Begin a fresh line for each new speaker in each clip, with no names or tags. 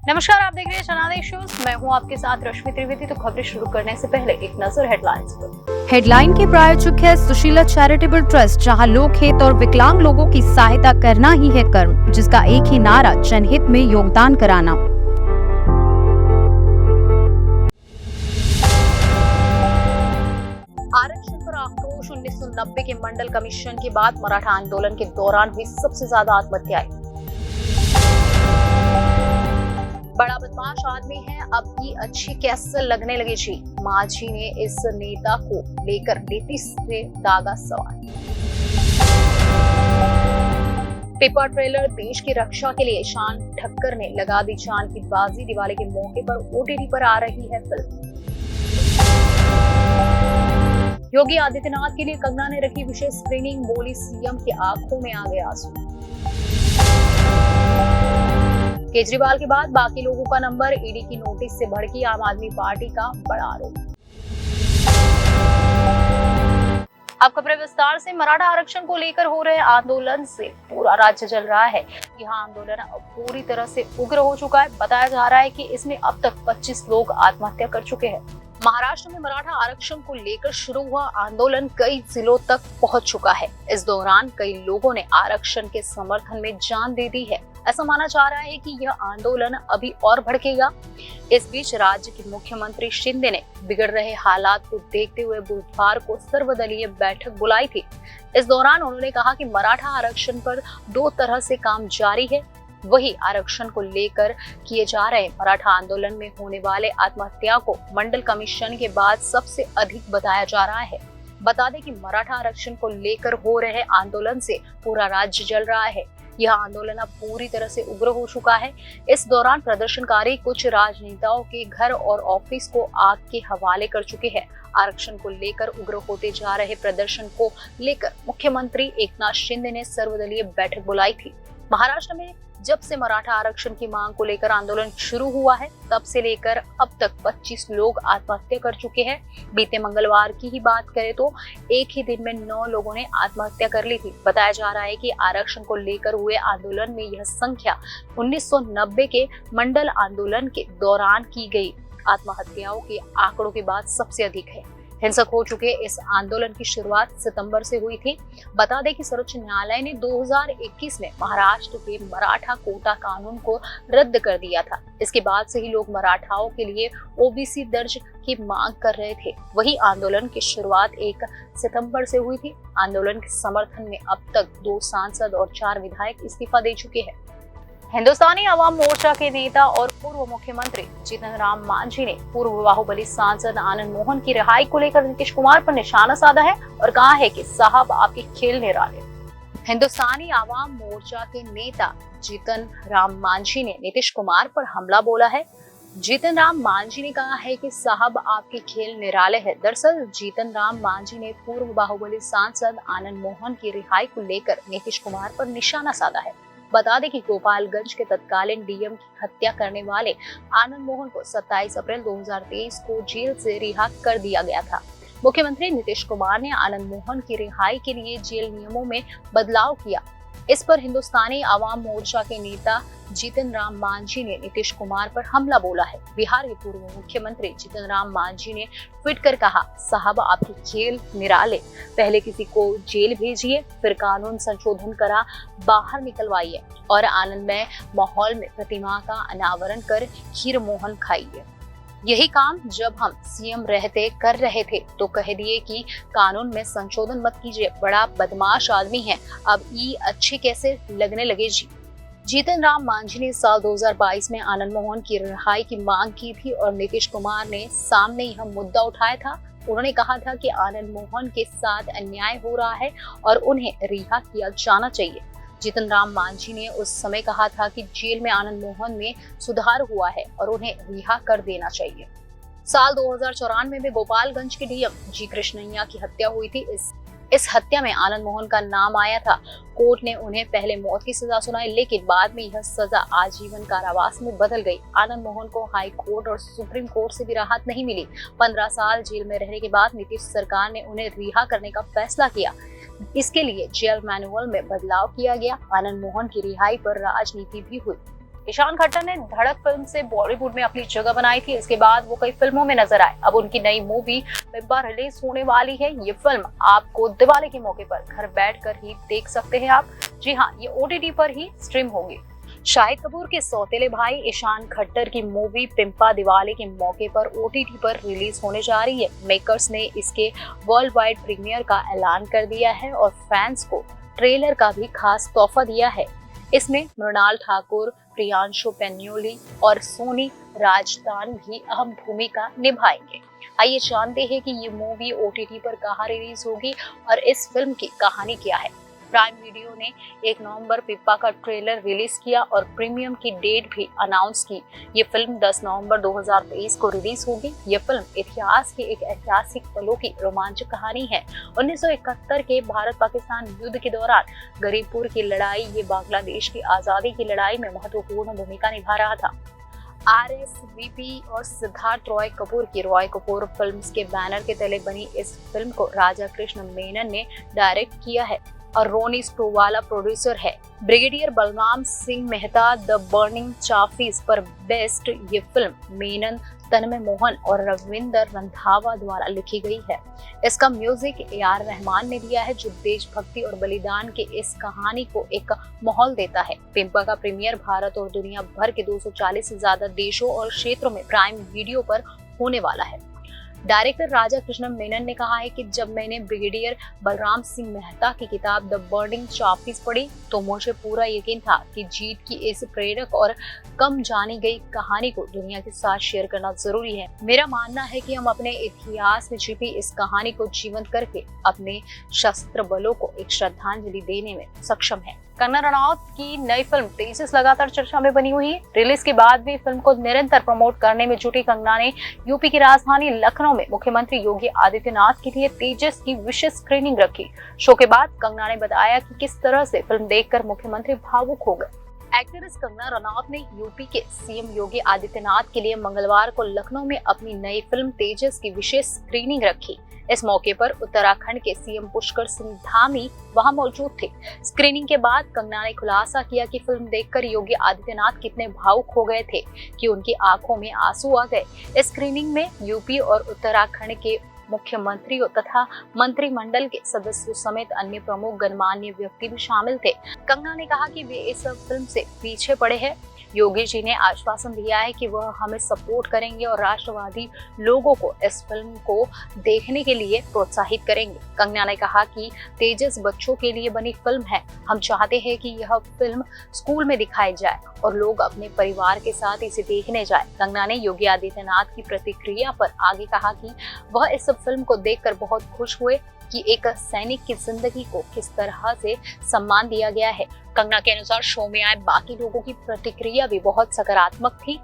नमस्कार, आप देख रहे हैं जनादेश न्यूज। मैं हूं आपके साथ रश्मि त्रिवेदी। तो खबरें शुरू करने से पहले एक नजर हेडलाइंस पर।
हेडलाइन के प्रायोजक है सुशीला चैरिटेबल ट्रस्ट, जहां लोक हित और विकलांग लोगों की सहायता करना ही है कर्म, जिसका एक ही नारा जनहित में योगदान कराना।
आरक्षण पर आक्रोश। 1990 के मंडल कमीशन के बाद मराठा आंदोलन के दौरान हुई सबसे ज्यादा आत्महत्याएं। बड़ा बदमाश आदमी है, अब की अच्छी कैसे लगने लगी जी। मांझी ने इस नेता को लेकर नीतीश से दागा सवाल। पेपर ट्रेलर देश की रक्षा के लिए, शान ठक्कर ने लगा दी जान की बाजी। दिवाली के मौके पर ओटीटी पर आ रही है फिल्म। योगी आदित्यनाथ के लिए कंगना ने रखी विशेष स्क्रीनिंग, बोली सीएम की आंखों में आ गए आंसू। केजरीवाल के बाद बाकी लोगों का नंबर, ईडी की नोटिस से भड़की आम आदमी पार्टी का बड़ा आरोप। अब खबरें विस्तार से। मराठा आरक्षण को लेकर हो रहे आंदोलन से पूरा राज्य जल रहा है। यहाँ आंदोलन अब पूरी तरह से उग्र हो चुका है। बताया जा रहा है कि इसमें अब तक 25 लोग आत्महत्या कर चुके हैं। महाराष्ट्र में मराठा आरक्षण को लेकर शुरू हुआ आंदोलन कई जिलों तक पहुंच चुका है। इस दौरान कई लोगों ने आरक्षण के समर्थन में जान दे दी है। ऐसा माना जा रहा है कि यह आंदोलन अभी और भड़केगा। इस बीच राज्य के मुख्यमंत्री शिंदे ने बिगड़ रहे हालात को देखते हुए बुधवार को सर्वदलीय बैठक बुलाई थी। इस दौरान उन्होंने कहा कि मराठा आरक्षण पर 2 तरह से काम जारी है। वही आरक्षण को लेकर किए जा रहे मराठा आंदोलन में होने वाले आत्महत्या को मंडल कमीशन के बाद सबसे अधिक बताया जा रहा है। बता दें कि मराठा आरक्षण को लेकर हो रहे आंदोलन से पूरा राज्य जल रहा है। यह आंदोलन अब पूरी तरह से उग्र हो चुका है। इस दौरान प्रदर्शनकारी कुछ राजनेताओं के घर और ऑफिस को आग के हवाले कर चुके हैं। आरक्षण को लेकर उग्र होते जा रहे प्रदर्शन को लेकर मुख्यमंत्री एकनाथ शिंदे ने सर्वदलीय बैठक बुलाई थी। महाराष्ट्र में जब से मराठा आरक्षण की मांग को लेकर आंदोलन शुरू हुआ है, तब से लेकर अब तक 25 लोग आत्महत्या कर चुके हैं। बीते मंगलवार की ही बात करें तो एक ही दिन में 9 लोगों ने आत्महत्या कर ली थी। बताया जा रहा है कि आरक्षण को लेकर हुए आंदोलन में यह संख्या 1990 के मंडल आंदोलन के दौरान की गई आत्महत्याओं के आंकड़ों के बाद सबसे अधिक है। हिंसक हो चुके इस आंदोलन की शुरुआत सितंबर से हुई थी। बता दें कि सर्वोच्च न्यायालय ने 2021 में महाराष्ट्र के मराठा कोटा कानून को रद्द कर दिया था। इसके बाद से ही लोग मराठाओं के लिए ओबीसी दर्ज की मांग कर रहे थे। वही आंदोलन की शुरुआत 1 सितंबर से हुई थी। आंदोलन के समर्थन में अब तक 2 सांसद और 4 विधायक इस्तीफा दे चुके हैं। हिंदुस्तानी अवाम मोर्चा के नेता और पूर्व मुख्यमंत्री जीतन राम मांझी ने पूर्व बाहुबली सांसद आनंद मोहन की रिहाई को लेकर नीतीश कुमार पर निशाना साधा है और कहा है कि साहब आपके खेल निराले। हिंदुस्तानी अवाम मोर्चा के नेता जीतन राम मांझी ने नीतीश कुमार पर हमला बोला है। जीतन राम मांझी ने कहा है कि साहब आपके खेल निराले है। दरअसल जीतन राम मांझी ने पूर्व बाहुबली सांसद आनंद मोहन की रिहाई को लेकर नीतीश कुमार पर निशाना साधा है। बता दें कि गोपालगंज के तत्कालीन डीएम की हत्या करने वाले आनंद मोहन को 27 अप्रैल 2023 को जेल से रिहा कर दिया गया था। मुख्यमंत्री नीतीश कुमार ने आनंद मोहन की रिहाई के लिए जेल नियमों में बदलाव किया। इस पर हिंदुस्तानी अवाम मोर्चा के नेता जीतन राम मांझी ने नीतीश कुमार पर हमला बोला है। बिहार के पूर्व मुख्यमंत्री जीतन राम मांझी ने ट्वीट कर कहा, साहब आपके खेल निराले, पहले किसी को जेल भेजिए, फिर कानून संशोधन करा बाहर निकलवाइए और आनंदमय माहौल में प्रतिमा का अनावरण कर खीर मोहन खाइए। यही काम जब हम सीएम रहते कर रहे थे तो कह दिए कि कानून में संशोधन मत कीजिए, बड़ा बदमाश आदमी है, अब ये अच्छे कैसे लगने लगे जी। जीतन राम मांझी ने साल 2022 में आनंद मोहन की रिहाई की मांग की थी और नीतीश कुमार ने सामने यह मुद्दा उठाया था। उन्होंने कहा था कि आनंद मोहन के साथ अन्याय हो रहा है और उन्हें रिहा किया जाना चाहिए। जीतन राम मांझी ने उस समय कहा था कि जेल में आनंद मोहन में सुधार हुआ है और उन्हें रिहा कर देना चाहिए। साल 2094 में गोपालगंज के डीएम जी कृष्णैया की हत्या हुई थी। इस हत्या में आनंद मोहन का नाम आया था। कोर्ट ने उन्हें पहले मौत की सजा सुनाई, लेकिन बाद में यह सजा आजीवन कारावास में बदल गई। आनंद मोहन को हाई कोर्ट और सुप्रीम कोर्ट से भी राहत नहीं मिली। 15 साल जेल में रहने के बाद नीतीश सरकार ने उन्हें रिहा करने का फैसला किया। इसके लिए जेल मैनुअल में बदलाव किया गया। आनंद मोहन की रिहाई पर राजनीति भी हुई। ईशान खट्टर ने धड़क फिल्म से बॉलीवुड में अपनी जगह बनाई थी। इसके बाद वो कई फिल्मों में नजर आए। अब उनकी नई मूवी पिंपा रिलीज होने वाली है। ये फिल्म आपको दिवाली के मौके पर घर बैठकर ही देख सकते हैं आप। जी हाँ, ये OTT पर ही स्ट्रीम होगी। शाहिद कपूर के सौतेले भाई ईशान खट्टर की मूवी पिंपा दिवाली के मौके पर OTT पर रिलीज होने जा रही है। मेकर्स ने इसके वर्ल्ड वाइड प्रीमियर का ऐलान कर दिया है और फैंस को ट्रेलर का भी खास तोहफा दिया है। इसमें मृणाल ठाकुर, प्रियांशु पेन्योली और सोनी राजदान भी अहम भूमिका निभाएंगे। आइए जानते हैं कि ये मूवी OTT पर कहाँ रिलीज होगी और इस फिल्म की कहानी क्या है। प्राइम वीडियो ने 1 नवंबर पिंपा का ट्रेलर रिलीज किया और प्रीमियम की डेट भी अनाउंस की। ये फिल्म 10 नवंबर 2023 को रिलीज होगी। ये फिल्म इतिहास के एक ऐतिहासिक पलों की रोमांचक कहानी है। 1971 के भारत-पाकिस्तान युद्ध के दौरान गरीबपुर की लड़ाई, ये बांग्लादेश की आजादी की लड़ाई में महत्वपूर्ण भूमिका निभा रहा था। RSVP और सिद्धार्थ रॉय कपूर की रॉय कपूर फिल्म्स के बैनर के तले बनी इस फिल्म को राजा कृष्ण मेनन ने डायरेक्ट किया है और रोनी स्टोवाला प्रोड्यूसर है। Brigadier Balram Singh Mehta the burning Chaffees पर बेस्ट ये फिल्म मेनन, तन्मय मोहन और रविंदर रंधावा द्वारा लिखी गई है। इसका म्यूजिक AR रहमान ने दिया है, जो देशभक्ति और बलिदान के इस कहानी को एक माहौल देता है। पिंपा का प्रीमियर भारत और दुनिया भर के 240 से ज्यादा देशों और क्षेत्रों में प्राइम वीडियो पर होने वाला है। डायरेक्टर राजा कृष्ण मेनन ने कहा है कि जब मैंने ब्रिगेडियर बलराम सिंह मेहता की किताब द बर्निंग चाफीज पढ़ी तो मुझे पूरा यकीन था कि जीत की इस प्रेरक और कम जानी गई कहानी को दुनिया के साथ शेयर करना जरूरी है। मेरा मानना है कि हम अपने इतिहास में छिपी इस कहानी को जीवंत करके अपने सशस्त्र बलों को एक श्रद्धांजलि देने में सक्षम है। कंगना रनौत की नई फिल्म तेजस लगातार चर्चा में बनी हुई है। रिलीज के बाद भी फिल्म को निरंतर प्रमोट करने में जुटी कंगना ने यूपी की राजधानी लखनऊ में मुख्यमंत्री योगी आदित्यनाथ के लिए तेजस की विशेष स्क्रीनिंग रखी। शो के बाद कंगना ने बताया कि किस तरह से फिल्म देखकर मुख्यमंत्री भावुक हो गए। एक्ट्रेस कंगना रनौत ने यूपी के CM योगी आदित्यनाथ के लिए मंगलवार को लखनऊ में अपनी नई फिल्म तेजस की विशेष स्क्रीनिंग रखी। इस मौके पर उत्तराखंड के CM पुष्कर सिंह धामी वहां मौजूद थे। स्क्रीनिंग के बाद कंगना ने खुलासा किया कि फिल्म देखकर योगी आदित्यनाथ कितने भावुक हो गए थे कि उनकी आंखों में आंसू आ गए। इस स्क्रीनिंग में यूपी और उत्तराखंड के मुख्यमंत्रियों तथा मंत्रिमंडल के सदस्यों समेत अन्य प्रमुख गणमान्य व्यक्ति भी शामिल थे। कंगना ने कहा कि वे इस फिल्म से पीछे पड़े हैं। योगी जी ने आश्वासन दिया है कि वह हमें सपोर्ट करेंगे और राष्ट्रवादी लोगों को इस फिल्म को देखने के लिए प्रोत्साहित करेंगे। कंगना ने कहा कि तेजस बच्चों के लिए बनी फिल्म है। हम चाहते हैं कि यह फिल्म स्कूल में दिखाई जाए और लोग अपने परिवार के साथ इसे देखने जाए। कंगना ने योगी आदित्यनाथ की प्रतिक्रिया पर आगे कहा कि वह इस फिल्म को देखकर बहुत खुश हुए कि एक सैनिक की जिंदगी को किस तरह से सम्मान दिया गया है। कंगना के अनुसार शो में आए बाकी लोगों की प्रतिक्रिया भी बहुत सकारात्मक थी।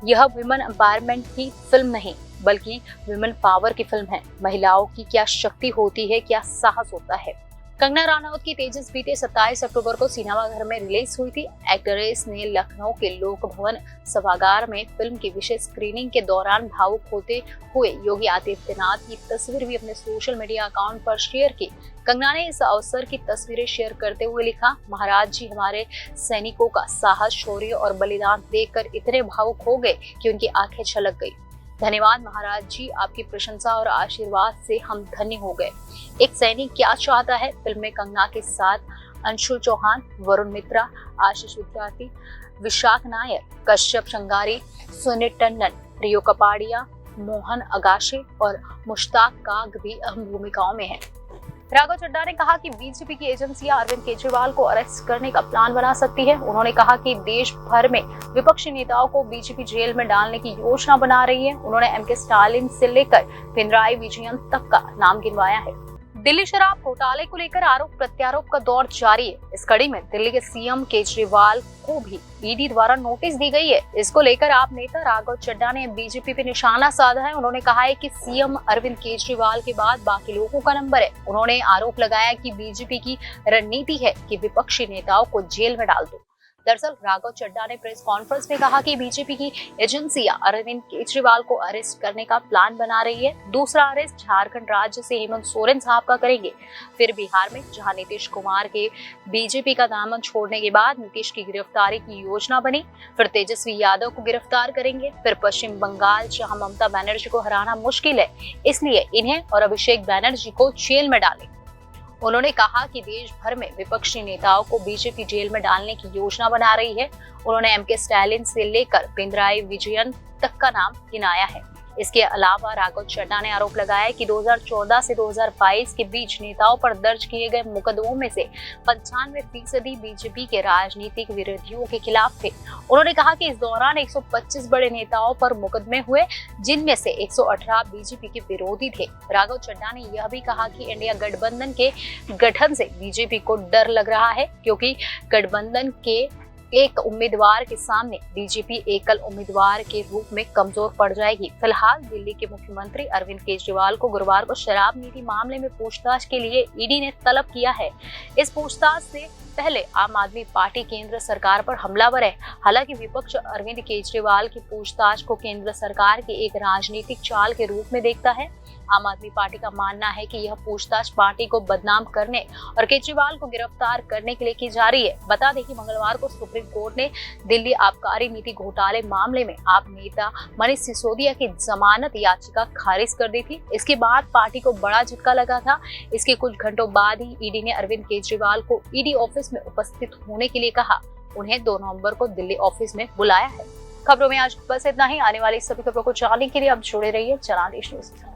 यह विमेन एम्पावरमेंट की फिल्म नहीं बल्कि विमेन पावर की फिल्म है। महिलाओं की क्या शक्ति होती है, क्या साहस होता है। कंगना रनौत की तेजस बीते 27 अक्टूबर को सिनेमाघर में रिलीज हुई थी। एक्ट्रेस ने लखनऊ के लोक भवन सभागार में फिल्म की विशेष स्क्रीनिंग के दौरान भावुक होते हुए योगी आदित्यनाथ की तस्वीर भी अपने सोशल मीडिया अकाउंट पर शेयर की। कंगना ने इस अवसर की तस्वीरें शेयर करते हुए लिखा, महाराज जी हमारे सैनिकों का साहस, शौर्य और बलिदान देखकर इतने भावुक हो गए कि उनकी आंखें छलक गई। धन्यवाद महाराज जी, आपकी प्रशंसा और आशीर्वाद से हम धन्य हो गए। एक सैनिक क्या चाहता है फिल्म में कंगना के साथ अंशुल चौहान, वरुण मित्रा, आशीष विद्यार्थी, विशाख नायर, कश्यप शंगारी, सुनीत टंडन, रियो कपाड़िया, मोहन अगाशे और मुश्ताक काग भी अहम भूमिकाओं में हैं। राघव चड्ढा ने कहा कि बीजेपी की एजेंसियां अरविंद केजरीवाल को अरेस्ट करने का प्लान बना सकती है। उन्होंने कहा कि देश भर में विपक्षी नेताओं को बीजेपी जेल में डालने की योजना बना रही है। उन्होंने MK स्टालिन से लेकर पिनराई विजयन तक का नाम गिनवाया है। दिल्ली शराब घोटाले को लेकर आरोप प्रत्यारोप का दौर जारी है। इस कड़ी में दिल्ली के CM केजरीवाल को भी ED द्वारा नोटिस दी गई है। इसको लेकर आप नेता राघव चड्ढा ने बीजेपी पे निशाना साधा है। उन्होंने कहा है कि CM अरविंद केजरीवाल के बाद बाकी लोगों का नंबर है। उन्होंने आरोप लगाया कि बीजेपी की रणनीति है कि विपक्षी नेताओं को जेल में डाल दो। दरअसल राघव चड्ढा ने प्रेस कॉन्फ्रेंस में कहा कि बीजेपी की एजेंसियां अरविंद केजरीवाल को अरेस्ट करने का प्लान बना रही है। दूसरा अरेस्ट झारखंड राज्य से हेमंत सोरेन साहब का करेंगे, फिर बिहार में जहां नीतीश कुमार के बीजेपी का दामन छोड़ने के बाद नीतीश की गिरफ्तारी की योजना बनी, फिर तेजस्वी यादव को गिरफ्तार करेंगे, फिर पश्चिम बंगाल जहां ममता बनर्जी को हराना मुश्किल है, इसलिए इन्हें और अभिषेक बनर्जी को जेल में डालें। उन्होंने कहा कि देश भर में विपक्षी नेताओं को बीजेपी जेल में डालने की योजना बना रही है। उन्होंने एमके स्टालिन से लेकर पिनराई विजयन तक का नाम गिनाया है। इसके अलावा राघव चड्ढा ने आरोप लगाया कि 2014 से 2022 के बीच नेताओं पर दर्ज किए गए मुकदमों में से 95% बीजेपी के राजनीतिक विरोधियों के खिलाफ थे। उन्होंने कहा कि इस दौरान 125 बड़े नेताओं पर मुकदमे हुए, जिनमें से 118 बीजेपी के विरोधी थे। राघव चड्ढा ने यह भी कहा कि इंडिया गठबंधन के गठन से बीजेपी को डर लग रहा है, क्योंकि गठबंधन के एक उम्मीदवार के सामने बीजेपी एकल उम्मीदवार के रूप में कमजोर पड़ जाएगी। फिलहाल दिल्ली के मुख्यमंत्री अरविंद केजरीवाल को गुरुवार को शराब नीति मामले में पूछताछ के लिए ईडी ने तलब किया है। इस पूछताछ से पहले आम आदमी पार्टी केंद्र सरकार पर हमलावर है। हालांकि विपक्ष अरविंद केजरीवाल की पूछताछ को केंद्र सरकार की एक राजनीतिक चाल के रूप में देखता है। आम आदमी पार्टी का मानना है कि यह पूछताछ पार्टी को बदनाम करने और केजरीवाल को गिरफ्तार करने के लिए की जा रही है। बता दें कि मंगलवार को सुप्रीम कोर्ट ने दिल्ली आबकारी नीति घोटाले मामले में आप नेता मनीष सिसोदिया की जमानत याचिका खारिज कर दी थी। इसके बाद पार्टी को बड़ा झटका लगा था। इसके कुछ घंटों बाद ही ईडी ने अरविंद केजरीवाल को ईडी ऑफिस में उपस्थित होने के लिए कहा। उन्हें 2 नवंबर को दिल्ली ऑफिस में बुलाया है। खबरों में आज बस इतना ही। आने वाली सभी खबरों को जानने के लिए अब जुड़े रहिए जनादेश न्यूज़ के साथ।